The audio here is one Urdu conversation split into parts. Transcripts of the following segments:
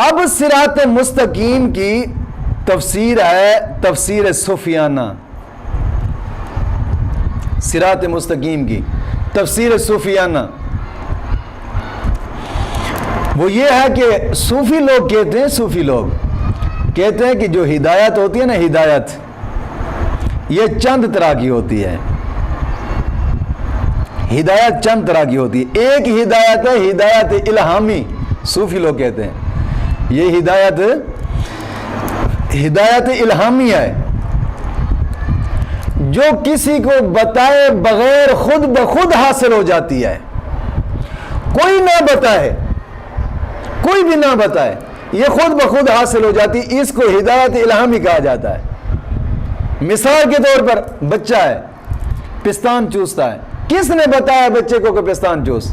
اب صراط مستقیم کی تفسیر ہے تفسیر سفیانہ. صراط مستقیم کی تفسیر سفیانہ وہ یہ ہے کہ صوفی لوگ کہتے ہیں کہ جو ہدایت ہوتی ہے نا، ہدایت یہ چند طرح کی ہوتی ہے. ہدایت چند طرح کی ہوتی ہے. ایک ہدایت ہے ہدایت الہامی، صوفی لوگ کہتے ہیں یہ ہدایت الہامی ہے، جو کسی کو بتائے بغیر خود بخود حاصل ہو جاتی ہے. کوئی نہ بتائے، کوئی بھی نہ بتائے، یہ خود بخود حاصل ہو جاتی. اس کو ہدایت الہامی کہا جاتا ہے. مثال کے طور پر بچہ ہے، پستان چوستا ہے. کس نے بتایا بچے کو کہ پستان چوس؟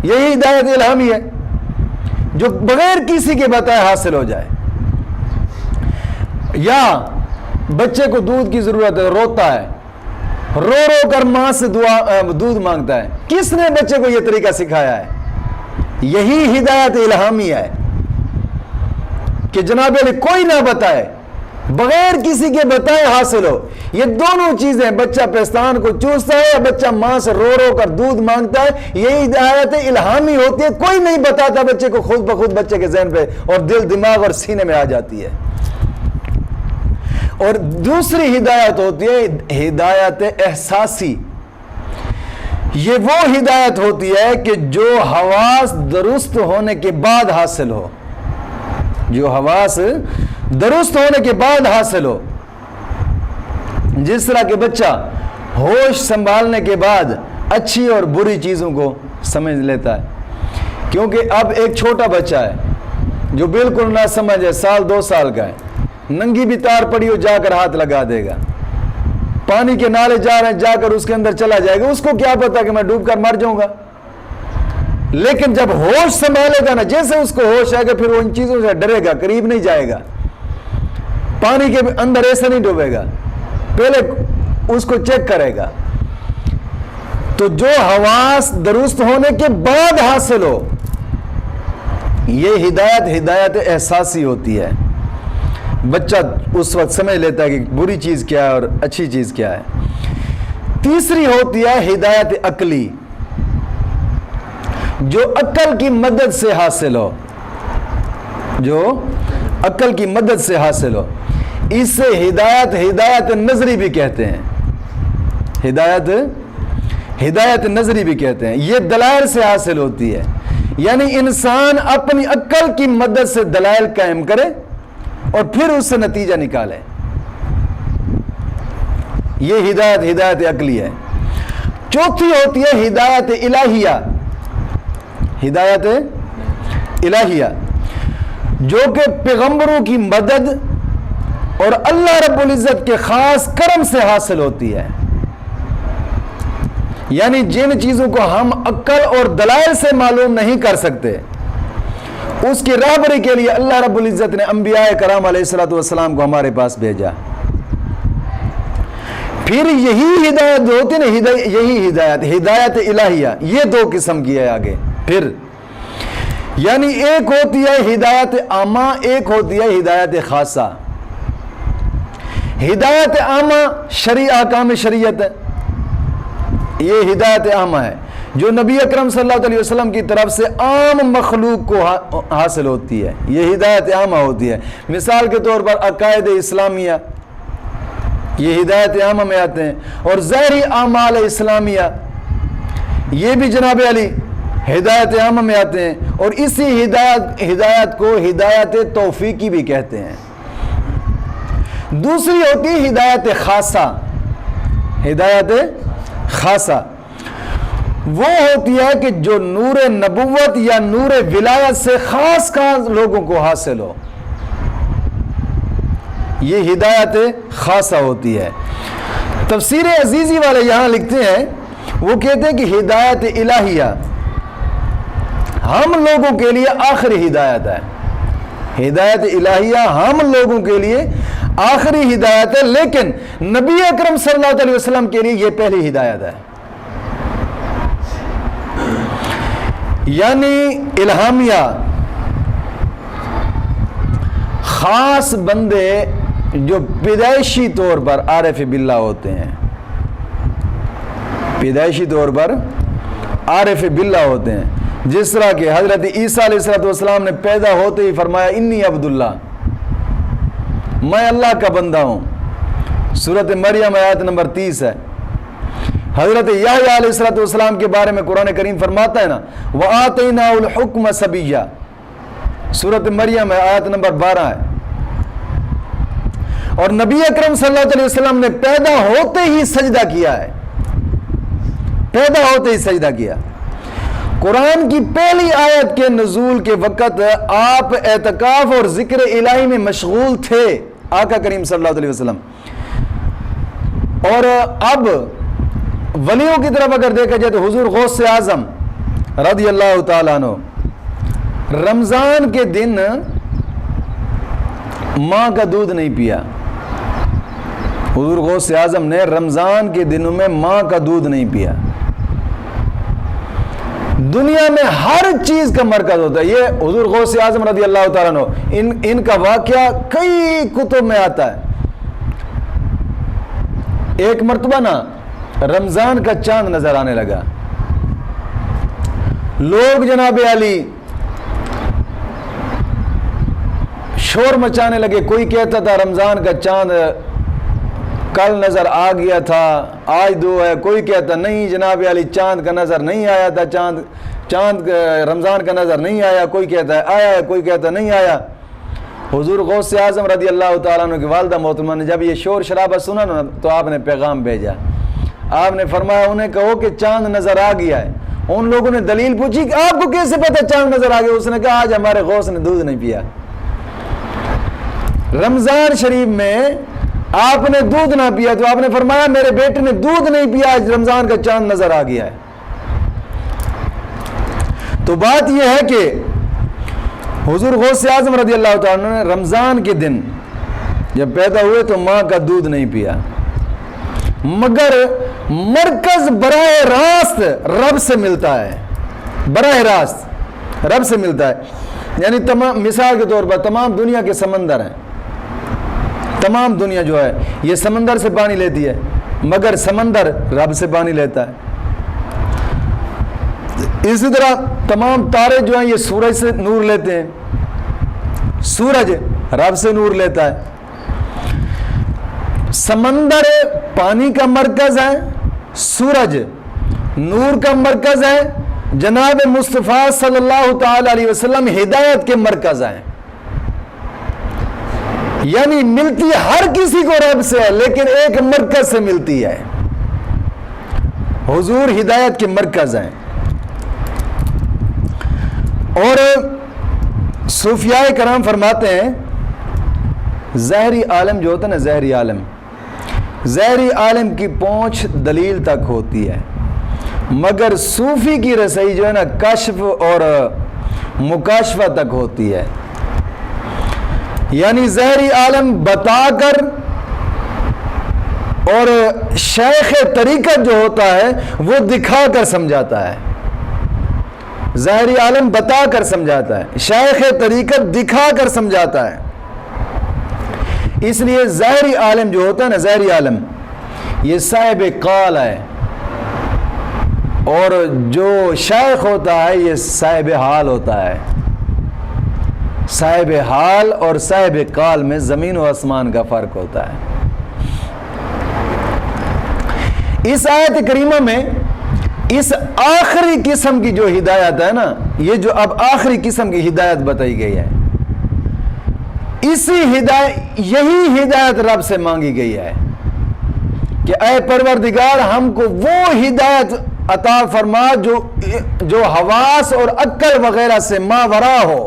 یہی ہدایت الہامی ہے جو بغیر کسی کے بتائے حاصل ہو جائے. یا بچے کو دودھ کی ضرورت ہے، روتا ہے، رو رو کر ماں سے دودھ مانگتا ہے. کس نے بچے کو یہ طریقہ سکھایا ہے؟ یہی ہدایت الہامی ہے کہ جناب علی کوئی نہ بتائے، بغیر کسی کے بتائے حاصل ہو. یہ دونوں چیزیں، بچہ پستان کو چوستا ہے یا بچہ ماں سے رو رو کر دودھ مانگتا ہے، یہ ہدایت الہامی ہوتی ہے. کوئی نہیں بتاتا بچے کو، خود بخود بچے کے ذہن پہ اور دل دماغ اور سینے میں آ جاتی ہے. اور دوسری ہدایت ہوتی ہے ہدایت احساسی. یہ وہ ہدایت ہوتی ہے کہ جو حواس درست ہونے کے بعد حاصل ہو، جو حواس درست ہونے کے بعد حاصل ہو. جس طرح کہ بچہ ہوش سنبھالنے کے بعد اچھی اور بری چیزوں کو سمجھ لیتا ہے. کیونکہ اب ایک چھوٹا بچہ ہے جو بالکل نہ سمجھ ہے، 1-2 سال کا ہے، ننگی بھی تار پڑی ہو جا کر ہاتھ لگا دے گا. پانی کے نالے جا رہے ہیں، جا کر اس کے اندر چلا جائے گا. اس کو کیا پتا کہ میں ڈوب کر مر جاؤں گا. لیکن جب ہوش سنبھالے گا نا، جیسے اس کو ہوش آئے گا پھر وہ ان چیزوں سے ڈرے گا، قریب نہیں جائے گا، پانی کے اندر ایسے نہیں ڈوبے گا، پہلے اس کو چیک کرے گا. تو جو حواس درست ہونے کے بعد حاصل ہو، یہ ہدایت احساسی ہوتی ہے. بچہ اس وقت سمجھ لیتا ہے کہ بری چیز کیا ہے اور اچھی چیز کیا ہے. تیسری ہوتی ہے ہدایت عقلی، جو عقل کی مدد سے حاصل ہو، جو عقل کی مدد سے حاصل ہو. اس سے ہدایت نظری بھی کہتے ہیں. ہدایت نظری بھی کہتے ہیں. یہ دلائل سے حاصل ہوتی ہے، یعنی انسان اپنی عقل کی مدد سے دلائل قائم کرے اور پھر اس سے نتیجہ نکالے. یہ ہدایت عقلی ہے. چوتھی ہوتی ہے ہدایت الہیہ. ہدایت الہیہ جو کہ پیغمبروں کی مدد اور اللہ رب العزت کے خاص کرم سے حاصل ہوتی ہے. یعنی جن چیزوں کو ہم عقل اور دلائل سے معلوم نہیں کر سکتے، اس کی راہبری کے لیے اللہ رب العزت نے انبیاء کرام علیہ الصلوۃ والسلام کو ہمارے پاس بھیجا. پھر یہی ہدایت ہوتی ہے نا، یہی ہدایت الہیہ، یہ 2 قسم کی ہے آگے. پھر یعنی ایک ہوتی ہے ہدایت عامہ، ایک ہوتی ہے ہدایت خاصہ. ہدایت عامہ احکام شریعت ہے، یہ ہدایت عامہ ہے جو نبی اکرم صلی اللہ علیہ وسلم کی طرف سے عام مخلوق کو حاصل ہوتی ہے. یہ ہدایت عامہ ہوتی ہے. مثال کے طور پر عقائد اسلامیہ یہ ہدایت عامہ میں آتے ہیں، اور ظاہری اعمال اسلامیہ یہ بھی جناب علی ہدایت عامہ میں آتے ہیں. اور اسی ہدایت کو ہدایت توفیقی بھی کہتے ہیں. دوسری ہوتی ہے ہدایت خاصہ. ہدایت خاصہ وہ ہوتی ہے کہ جو نور نبوت یا نور ولایت سے خاص لوگوں کو حاصل ہو، یہ ہدایت خاصہ ہوتی ہے. تفسیر عزیزی والے یہاں لکھتے ہیں، وہ کہتے ہیں کہ ہدایت الہیہ ہم لوگوں کے لیے آخری ہدایت ہے. ہدایت الہیہ ہم لوگوں کے لیے آخری ہدایت ہے، لیکن نبی اکرم صلی اللہ علیہ وسلم کے لیے یہ پہلی ہدایت ہے. یعنی الہامیہ خاص بندے جو پیدائشی طور پر عارف باللہ ہوتے ہیں، پیدائشی طور پر عارف باللہ ہوتے ہیں، جس طرح کہ حضرت عیسیٰ علیہ السلام نے پیدا ہوتے ہی فرمایا انی عبداللہ، میں اللہ کا بندہ ہوں، سورۃ مریم آیت نمبر 30 ہے۔ حضرت یحییٰ علیہ السلام کے بارے میں قرآن کریم فرماتا ہے نا وَآتَيْنَاهُ الْحُكْمَ صَبِيًّا، سورۃ مریم آیت نمبر 12 ہے۔ اور نبی اکرم صلی اللہ علیہ وسلم نے پیدا ہوتے ہی سجدہ کیا ہے، پیدا ہوتے ہی سجدہ کیا۔ قرآن کی پہلی آیت کے نزول کے وقت آپ اعتکاف اور ذکر الہی میں مشغول تھے، آقا کریم صلی اللہ علیہ وسلم۔ اور اب ولیوں کی طرف اگر دیکھا جائے تو حضور غوث اعظم رضی اللہ تعالیٰ عنہ رمضان کے دن ماں کا دودھ نہیں پیا۔ حضور غوث اعظم نے رمضان کے دنوں میں ماں کا دودھ نہیں پیا۔ دنیا میں ہر چیز کا مرکز ہوتا ہے، یہ حضور غوث اعظم رضی اللہ تعالیٰ عنہ ان کا واقعہ کئی کتب میں آتا ہے۔ ایک مرتبہ نا رمضان کا چاند نظر آنے لگا، لوگ جناب علی شور مچانے لگے، کوئی کہتا تھا رمضان کا چاند کل نظر آ گیا تھا، آج دو ہے، کوئی کہتا نہیں جناب علی چاند کا نظر نہیں آیا تھا، چاند رمضان کا نظر نہیں آیا، کوئی کہتا ہے آیا ہے، کوئی کہتا نہیں آیا۔ حضور غوث اعظم رضی اللہ تعالیٰ عنہ کی والدہ محترمہ نے جب یہ شور شرابہ سنا نا تو آپ نے پیغام بھیجا، آپ نے فرمایا انہیں کہو کہ چاند نظر آ گیا ہے۔ ان لوگوں نے دلیل پوچھی کہ آپ کو کیسے پتہ چاند نظر آ گیا؟ اس نے کہا آج ہمارے غوث نے دودھ نہیں پیا، رمضان شریف میں آپ نے دودھ نہ پیا تو آپ نے فرمایا میرے بیٹے نے دودھ نہیں پیا، آج رمضان کا چاند نظر آ گیا ہے۔ تو بات یہ ہے کہ حضور غوث اعظم رضی اللہ تعالیٰ نے رمضان کے دن جب پیدا ہوئے تو ماں کا دودھ نہیں پیا، مگر مرکز براہ راست رب سے ملتا ہے، براہ راست رب سے ملتا ہے۔ یعنی تمام مثال کے طور پر تمام دنیا کے سمندر ہیں، تمام دنیا جو ہے یہ سمندر سے پانی لیتی ہے، مگر سمندر رب سے پانی لیتا ہے۔ اسی طرح تمام تارے جو ہیں یہ سورج سے نور لیتے ہیں، سورج رب سے نور لیتا ہے۔ سمندر پانی کا مرکز ہے، سورج نور کا مرکز ہے، جناب مصطفیٰ صلی اللہ تعالی علیہ وسلم ہدایت کے مرکز ہیں۔ یعنی ملتی ہر کسی کو رب سے ہے لیکن ایک مرکز سے ملتی ہے، حضور ہدایت کے مرکز ہیں۔ اور صوفیاء کرام فرماتے ہیں ظاہری عالم جو ہوتا ہے نا، ظاہری عالم کی پہنچ دلیل تک ہوتی ہے، مگر صوفی کی رسائی جو ہے نا کشف اور مکاشفہ تک ہوتی ہے۔ یعنی ظاہری عالم بتا کر، اور شیخ طریقت جو ہوتا ہے وہ دکھا کر سمجھاتا ہے، ظاہری عالم بتا کر سمجھاتا ہے، شیخ طریقت دکھا کر سمجھاتا ہے۔ اس لیے ظاہری عالم جو ہوتا ہے نا، ظاہری عالم یہ صاحب قال ہے، اور جو شیخ ہوتا ہے یہ صاحب حال ہوتا ہے۔ صاحب حال اور صاحب قال میں زمین و آسمان کا فرق ہوتا ہے۔ اس آیت کریمہ میں اس آخری قسم کی جو ہدایت ہے نا، یہ جو اب آخری قسم کی ہدایت بتائی گئی ہے، یہی ہدایت رب سے مانگی گئی ہے کہ اے پروردگار ہم کو وہ ہدایت عطا فرما جو حواس اور عقل وغیرہ سے ماورا ہو،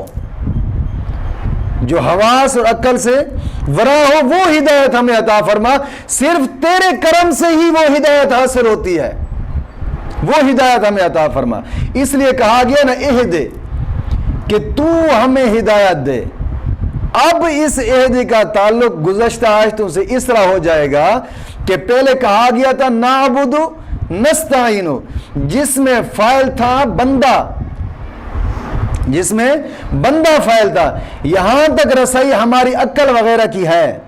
جو حواس اور عقل سے ورا ہو، وہ ہدایت ہمیں عطا فرما۔ صرف تیرے کرم سے ہی وہ ہدایت حاصل ہوتی ہے، وہ ہدایت ہمیں عطا فرما۔ اس لیے کہا گیا نا اہدے، کہ تو ہمیں ہدایت دے۔ اب اس عہد کا تعلق گزشتہ آیتوں سے اس طرح ہو جائے گا کہ پہلے کہا گیا تھا نعبد نستعین، جس میں فاعل تھا بندہ، جس میں بندہ فاعل تھا. یہاں تک رسائی ہماری عقل وغیرہ کی ہے,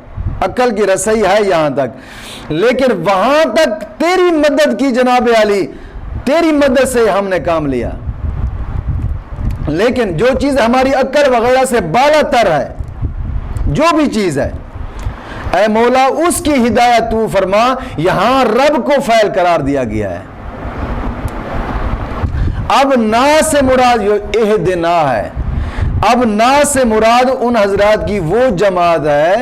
عقل کی رسائی ہے یہاں تک, لیکن وہاں تک تیری مدد کی جناب علی, تیری مدد سے ہم نے کام لیا. لیکن جو چیز ہماری عقل وغیرہ سے بالا تر ہے, جو بھی چیز ہے, اے مولا اس کی ہدایت تو فرما. یہاں رب کو فاعل قرار دیا گیا ہے. اب نا سے مراد اہدنا ہے. اب نا سے مراد ان حضرات کی وہ جماعت ہے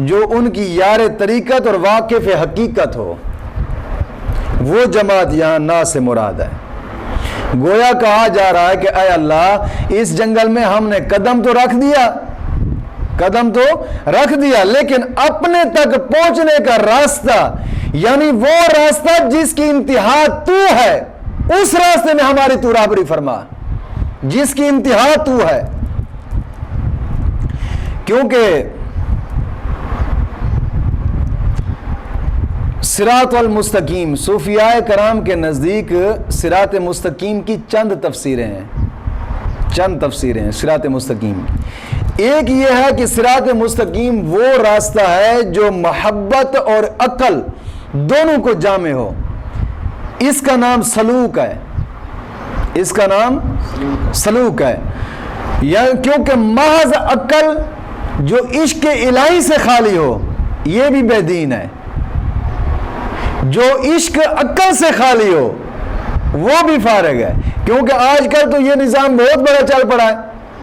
جو ان کی یار طریقت اور واقف حقیقت ہو. وہ جماعت یہاں نا سے مراد ہے. گویا کہا جا رہا ہے کہ اے اللہ اس جنگل میں ہم نے قدم تو رکھ دیا, قدم تو رکھ دیا, لیکن اپنے تک پہنچنے کا راستہ, یعنی وہ راستہ جس کی انتہا تو ہے, اس راستے میں ہماری تو رہبری فرما, جس کی انتہا تو ہے. کیونکہ صراط المستقیم, صوفیاء کرام کے نزدیک صراط مستقیم کی چند تفسیریں ہیں, چند تفسیریں ہیں صراط مستقیم. ایک یہ ہے کہ صراط مستقیم وہ راستہ ہے جو محبت اور عقل دونوں کو جامع ہو. اس کا نام سلوک ہے, اس کا نام سلوک ہے. یا کیونکہ محض عقل جو عشق الہی سے خالی ہو یہ بھی بے دین ہے, جو عشق عقل سے خالی ہو وہ بھی فارغ ہے. کیونکہ آج کل تو یہ نظام بہت بڑا چل پڑا ہے.